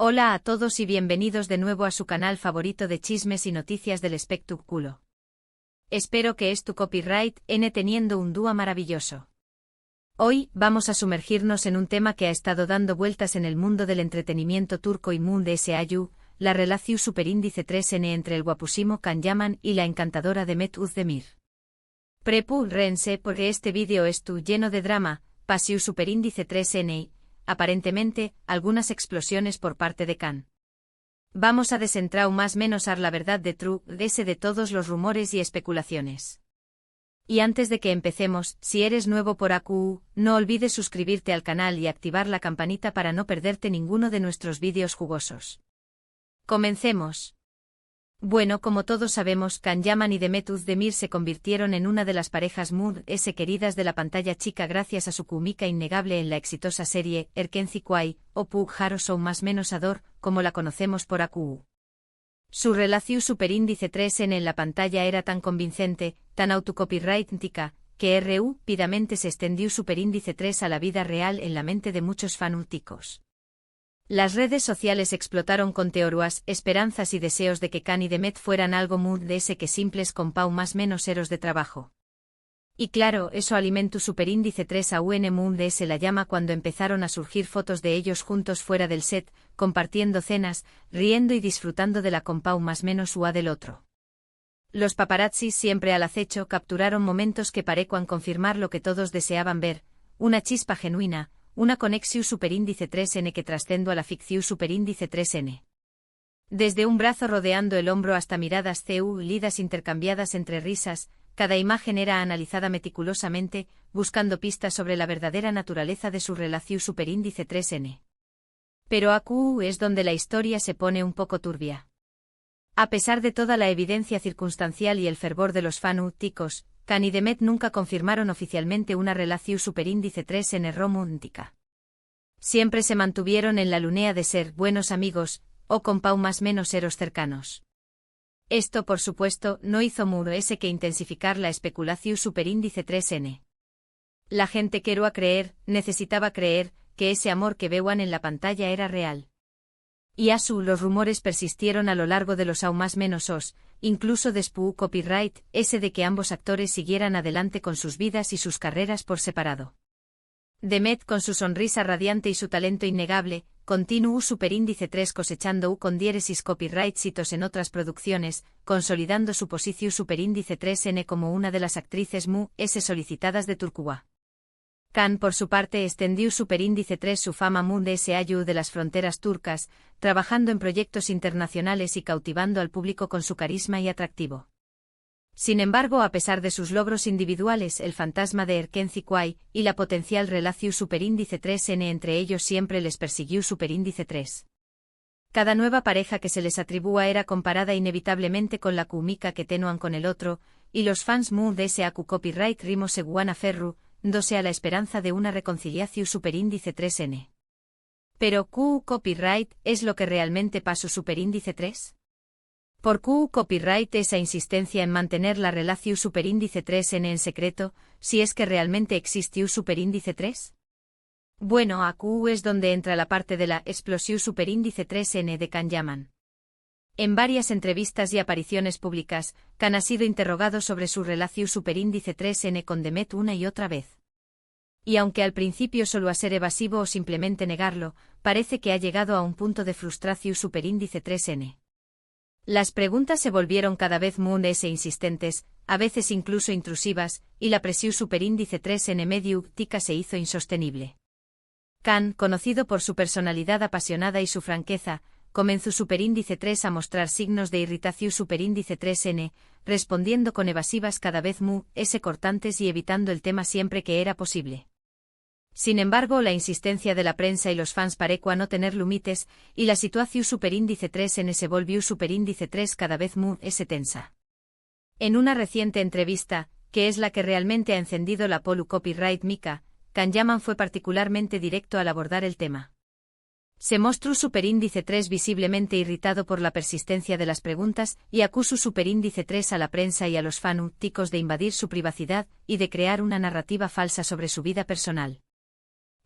Hola a todos y bienvenidos de nuevo a su canal favorito de chismes y noticias del espectáculo. Espero que tu copyright teniendo un dúo maravilloso. Hoy vamos a sumergirnos en un tema que ha estado dando vueltas en el mundo del entretenimiento turco y mundo SAU, la relación superíndice 3N entre el guapusimo Can Yaman y la encantadora Demet Özdemir. Prepárense porque este vídeo lleno de drama, pasiu superíndice 3N. Aparentemente, algunas explosiones por parte de Can. Vamos a desentrar más menos la verdad de de todos los rumores y especulaciones. Y antes de que empecemos, si eres nuevo por AQU, no olvides suscribirte al canal y activar la campanita para no perderte ninguno de nuestros vídeos jugosos. Comencemos. Bueno, como todos sabemos, Can Yaman y Demet Özdemir se convirtieron en una de las parejas queridas de la pantalla chica gracias a su química innegable en la exitosa serie Erkenci o Pug Haro Show más menos Ador, como la conocemos por AQU. Su relación superíndice 3N en la pantalla era tan convincente, tan autocopyrightica, que rápidamente se extendió superíndice 3 a la vida real en la mente de muchos fanáticos. Las redes sociales explotaron con teorías, esperanzas y deseos de que Can y Demet fueran algo que simples compau más menos eros de trabajo. Y claro, eso alimentó superíndice 3 a la llama cuando empezaron a surgir fotos de ellos juntos fuera del set, compartiendo cenas, riendo y disfrutando de la compau más menos ua del otro. Los paparazzis siempre al acecho capturaron momentos que parecían confirmar lo que todos deseaban ver, una chispa genuina, una conexión superíndice 3N que trascendió a la ficción superíndice 3N. Desde un brazo rodeando el hombro hasta miradas lidas intercambiadas entre risas, cada imagen era analizada meticulosamente, buscando pistas sobre la verdadera naturaleza de su relación superíndice 3N. Pero AQU es donde la historia se pone un poco turbia. A pesar de toda la evidencia circunstancial y el fervor de los fanáticos, Can y Demet nunca confirmaron oficialmente una relación superíndice 3N romántica. Siempre se mantuvieron en la línea de ser buenos amigos, o compau más menos eros cercanos. Esto, por supuesto, no hizo que intensificar la especulación superíndice 3N. La gente necesitaba creer, que ese amor que veían en la pantalla era real. Y los rumores persistieron a lo largo de los más menos incluso después copyright, de que ambos actores siguieran adelante con sus vidas y sus carreras por separado. Demet con su sonrisa radiante y su talento innegable, continuó superíndice 3 cosechando con diéresis copyright citos en otras producciones, consolidando su posición superíndice 3N como una de las actrices solicitadas de Turquía. Can, por su parte, extendió superíndice 3 su fama SAU de las fronteras turcas, trabajando en proyectos internacionales y cautivando al público con su carisma y atractivo. Sin embargo, a pesar de sus logros individuales, el fantasma de Erkenci y la potencial relación superíndice 3N entre ellos siempre les persiguió superíndice 3. Cada nueva pareja que se les atribúa era comparada inevitablemente con la química que tenían con el otro, y los fans de SAQ copyright rimo seguían a ferru, dándose a la esperanza de una reconciliación superíndice 3N. Pero ¿Q copyright es lo que realmente pasó superíndice 3? ¿Por Q copyright esa insistencia en mantener la relación superíndice 3N en secreto, si es que realmente existió superíndice 3? Bueno, AQU es donde entra la parte de la explosión superíndice 3N de Can Yaman. En varias entrevistas y apariciones públicas, Can ha sido interrogado sobre su relación superíndice 3N con Demet una y otra vez. Y aunque al principio solo a ser evasivo o simplemente negarlo, parece que ha llegado a un punto de frustración superíndice 3N. Las preguntas se volvieron cada vez más insistentes, a veces incluso intrusivas, y la presión superíndice 3N mediática se hizo insostenible. Can, conocido por su personalidad apasionada y su franqueza, comenzó superíndice 3 a mostrar signos de irritación superíndice 3N, respondiendo con evasivas cada vez cortantes y evitando el tema siempre que era posible. Sin embargo, la insistencia de la prensa y los fans parecua no tener límites, y la situación superíndice 3N se volvió superíndice 3 cada vez tensa. En una reciente entrevista, que es la que realmente ha encendido la polu copyright mica, Can Yaman fue particularmente directo al abordar el tema. Se mostró superíndice 3 visiblemente irritado por la persistencia de las preguntas y acusó superíndice 3 a la prensa y a los fanáticos de invadir su privacidad y de crear una narrativa falsa sobre su vida personal.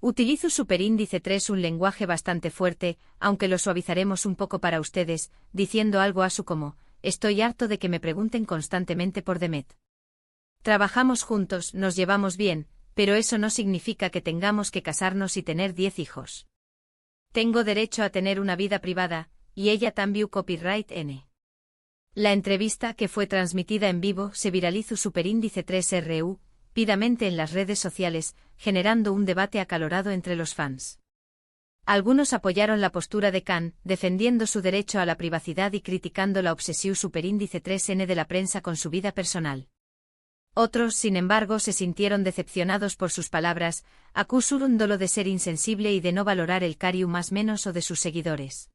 Utilizo superíndice 3, un lenguaje bastante fuerte, aunque lo suavizaremos un poco para ustedes, diciendo algo asu como, estoy harto de que me pregunten constantemente por Demet. Trabajamos juntos, nos llevamos bien, pero eso no significa que tengamos que casarnos y tener 10 hijos. Tengo derecho a tener una vida privada, y ella también copyright N. La entrevista, que fue transmitida en vivo, se viralizó superíndice 3 RU, pidamente en las redes sociales, generando un debate acalorado entre los fans. Algunos apoyaron la postura de Khan, defendiendo su derecho a la privacidad y criticando la obsesión superíndice 3N de la prensa con su vida personal. Otros, sin embargo, se sintieron decepcionados por sus palabras, acusándolo de ser insensible y de no valorar el cariño más menos o de sus seguidores.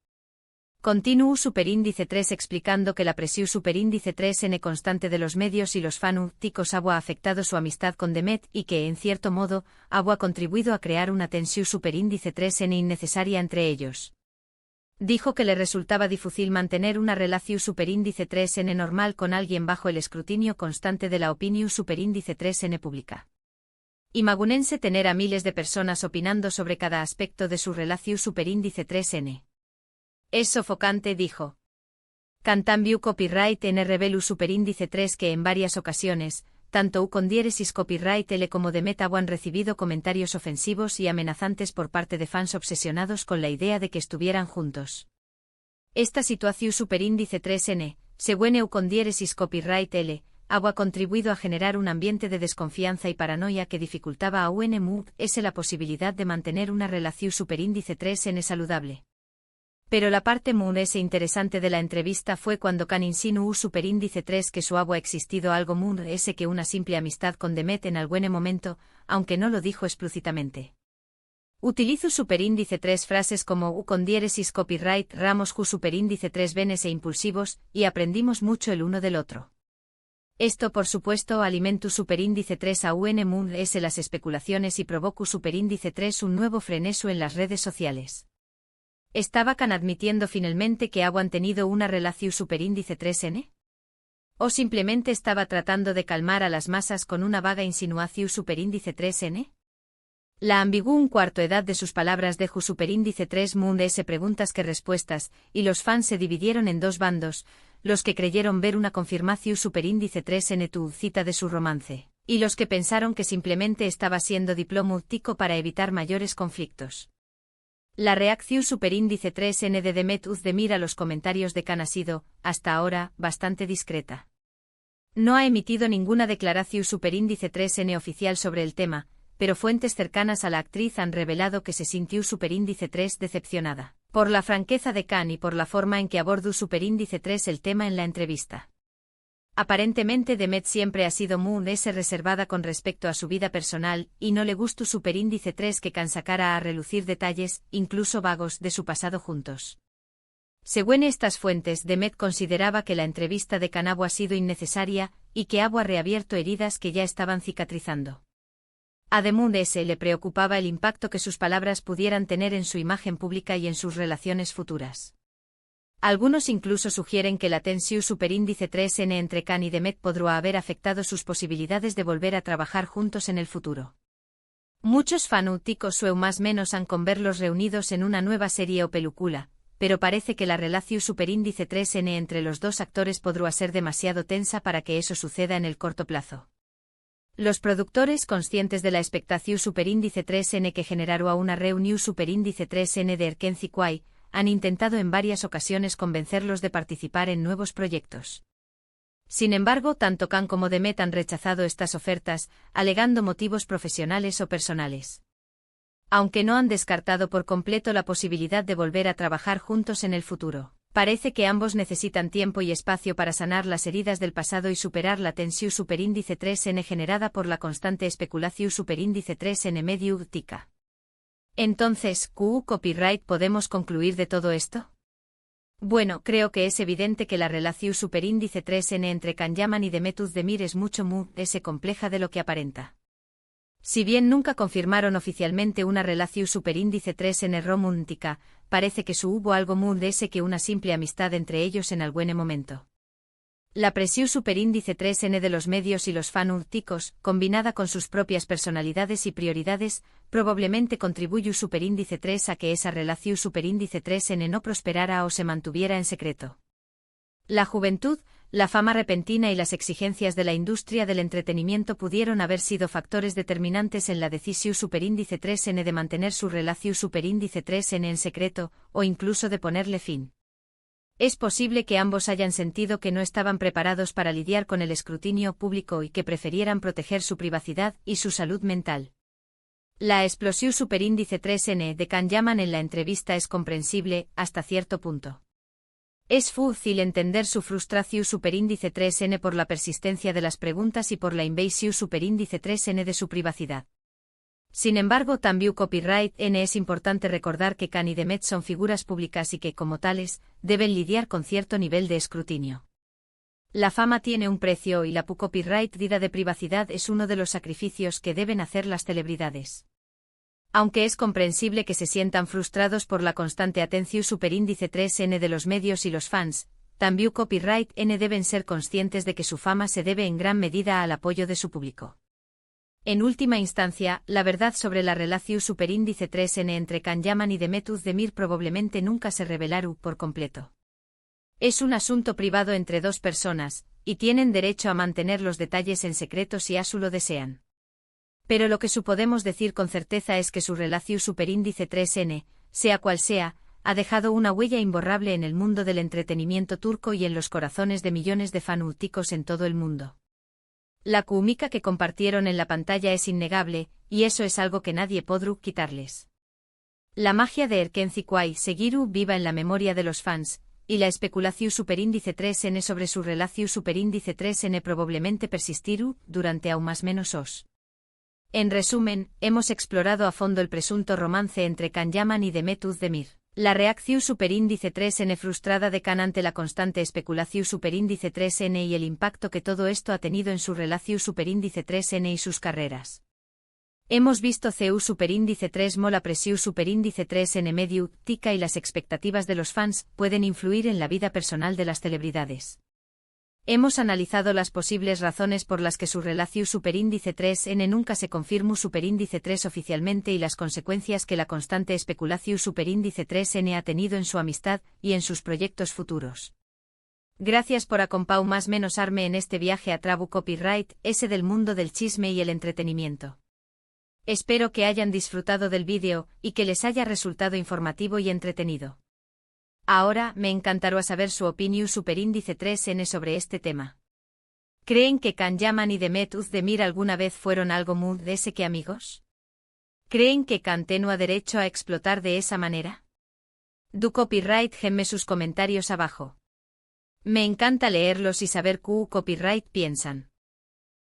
Continuó superíndice 3 explicando que la presión superíndice 3N constante de los medios y los fanáticos ha afectado su amistad con Demet y que, en cierto modo, ha contribuido a crear una tensión superíndice 3N innecesaria entre ellos. Dijo que le resultaba difícil mantener una relación superíndice 3N normal con alguien bajo el escrutinio constante de la opinión superíndice 3N pública. Imagínense tener a miles de personas opinando sobre cada aspecto de su relación superíndice 3N. Es sofocante, dijo. Cantambiu copyright N revelu superíndice 3 que en varias ocasiones, tanto con diéresis copyright L como Demet han recibido comentarios ofensivos y amenazantes por parte de fans obsesionados con la idea de que estuvieran juntos. Esta situación superíndice 3N, según con diéresis copyright L, ha contribuido a generar un ambiente de desconfianza y paranoia que dificultaba a UNMUS la posibilidad de mantener una relación superíndice 3N saludable. Pero la parte más interesante de la entrevista fue cuando Khan insinuó superíndice 3 que su ha existido algo más que una simple amistad con Demet en algún momento, aunque no lo dijo explícitamente. Utilizo superíndice 3 frases como con diéresis copyright ramos superíndice 3 venes e impulsivos, y aprendimos mucho el uno del otro. Esto por supuesto alimentó superíndice 3 a UNMUS las especulaciones y provocó superíndice 3 un nuevo frenesio en las redes sociales. ¿Estaba Khan admitiendo finalmente que han tenido una relación superíndice 3N? ¿O simplemente estaba tratando de calmar a las masas con una vaga insinuación superíndice 3N? La ambigua un cuarto edad de sus palabras dejó superíndice 3 preguntas que respuestas, y los fans se dividieron en dos bandos, los que creyeron ver una confirmación superíndice 3N tu cita de su romance, y los que pensaron que simplemente estaba siendo diplomático para evitar mayores conflictos. La reacción superíndice 3N de Demet Özdemir a los comentarios de Khan ha sido, hasta ahora, bastante discreta. No ha emitido ninguna declaración superíndice 3N oficial sobre el tema, pero fuentes cercanas a la actriz han revelado que se sintió superíndice 3 decepcionada por la franqueza de Khan y por la forma en que abordó superíndice 3 el tema en la entrevista. Aparentemente Demet siempre ha sido muy reservada con respecto a su vida personal, y no le gustó superíndice 3 que Khan sacara a relucir detalles, incluso vagos, de su pasado juntos. Según estas fuentes, Demet consideraba que la entrevista de Khan ha sido innecesaria, y que ha reabierto heridas que ya estaban cicatrizando. A Demet le preocupaba el impacto que sus palabras pudieran tener en su imagen pública y en sus relaciones futuras. Algunos incluso sugieren que la tensión superíndice 3N entre Khan y Demet podría haber afectado sus posibilidades de volver a trabajar juntos en el futuro. Muchos fanáticos o más menos han con verlos reunidos en una nueva serie o película, pero parece que la relación superíndice 3N entre los dos actores podría ser demasiado tensa para que eso suceda en el corto plazo. Los productores, conscientes de la expectación superíndice 3N que generará una reunión superíndice 3N de Erkenci Kwai, han intentado en varias ocasiones convencerlos de participar en nuevos proyectos. Sin embargo, tanto Khan como Demet han rechazado estas ofertas, alegando motivos profesionales o personales. Aunque no han descartado por completo la posibilidad de volver a trabajar juntos en el futuro, parece que ambos necesitan tiempo y espacio para sanar las heridas del pasado y superar la tensión superíndice 3N generada por la constante especulación superíndice 3N mediática. Entonces, ¿qué copyright podemos concluir de todo esto? Bueno, creo que es evidente que la relación superíndice 3N entre Khan Yaman y Demet Özdemir es mucho más compleja de lo que aparenta. Si bien nunca confirmaron oficialmente una relación superíndice 3N romántica, parece que hubo algo más que una simple amistad entre ellos en algún momento. La presión superíndice 3N de los medios y los fanáticos, combinada con sus propias personalidades y prioridades, probablemente contribuye superíndice 3 a que esa relación superíndice 3N no prosperara o se mantuviera en secreto. La juventud, la fama repentina y las exigencias de la industria del entretenimiento pudieron haber sido factores determinantes en la decisión superíndice 3N de mantener su relación superíndice 3N en secreto, o incluso de ponerle fin. Es posible que ambos hayan sentido que no estaban preparados para lidiar con el escrutinio público y que prefirieran proteger su privacidad y su salud mental. La explosión superíndice 3N de Can Yaman en la entrevista es comprensible, hasta cierto punto. Es fácil entender su frustración superíndice 3N por la persistencia de las preguntas y por la invasión superíndice 3N de su privacidad. Sin embargo, también copyright N es importante recordar que Can y Demet son figuras públicas y que, como tales, deben lidiar con cierto nivel de escrutinio. La fama tiene un precio y la copyright vida de privacidad es uno de los sacrificios que deben hacer las celebridades. Aunque es comprensible que se sientan frustrados por la constante atención superíndice 3N de los medios y los fans, también copyright N deben ser conscientes de que su fama se debe en gran medida al apoyo de su público. En última instancia, la verdad sobre la relación superíndice 3N entre Can Yaman y Demet Özdemir probablemente nunca se revelará por completo. Es un asunto privado entre dos personas, y tienen derecho a mantener los detalles en secreto si así lo desean. Pero lo que podemos decir con certeza es que su relación superíndice 3N, sea cual sea, ha dejado una huella imborrable en el mundo del entretenimiento turco y en los corazones de millones de fanáticos en todo el mundo. La química que compartieron en la pantalla es innegable, y eso es algo que nadie podrá quitarles. La magia de Erkenci Kuay seguirá viva en la memoria de los fans, y la especulación superíndice 3N sobre su relación superíndice 3N probablemente persistirá durante aún más menos os. En resumen, hemos explorado a fondo el presunto romance entre Can Yaman y Demet Özdemir. La reacción superíndice 3N frustrada de Can ante la constante especulación superíndice 3N y el impacto que todo esto ha tenido en su relación superíndice 3N y sus carreras. Hemos visto CU superíndice 3 la presión superíndice 3N medio, tica y las expectativas de los fans pueden influir en la vida personal de las celebridades. Hemos analizado las posibles razones por las que su relación superíndice 3N nunca se confirmó superíndice 3 oficialmente y las consecuencias que la constante especulación superíndice 3N ha tenido en su amistad y en sus proyectos futuros. Gracias por acompañarme en este viaje a Trabu Copyright, ese del mundo del chisme y el entretenimiento. Espero que hayan disfrutado del vídeo y que les haya resultado informativo y entretenido. Ahora, me encantará saber su opinión superíndice 3N sobre este tema. ¿Creen que Can Yaman y Demet Özdemir alguna vez fueron algo muy de ese que amigos? ¿Creen que Can tenía derecho a explotar de esa manera? Du copyright genme sus comentarios abajo. Me encanta leerlos y saber qué copyright piensan.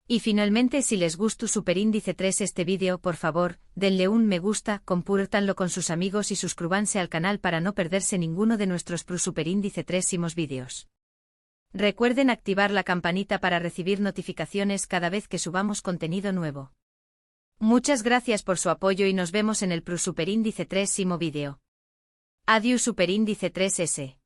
Y finalmente, si les gustó superíndice 3 este vídeo, por favor, denle un me gusta, compártanlo con sus amigos y suscríbanse al canal para no perderse ninguno de nuestros superíndice 3 vídeos. Recuerden activar la campanita para recibir notificaciones cada vez que subamos contenido nuevo. Muchas gracias por su apoyo y nos vemos en el superíndice 3 vídeo. Adiós superíndice 3S.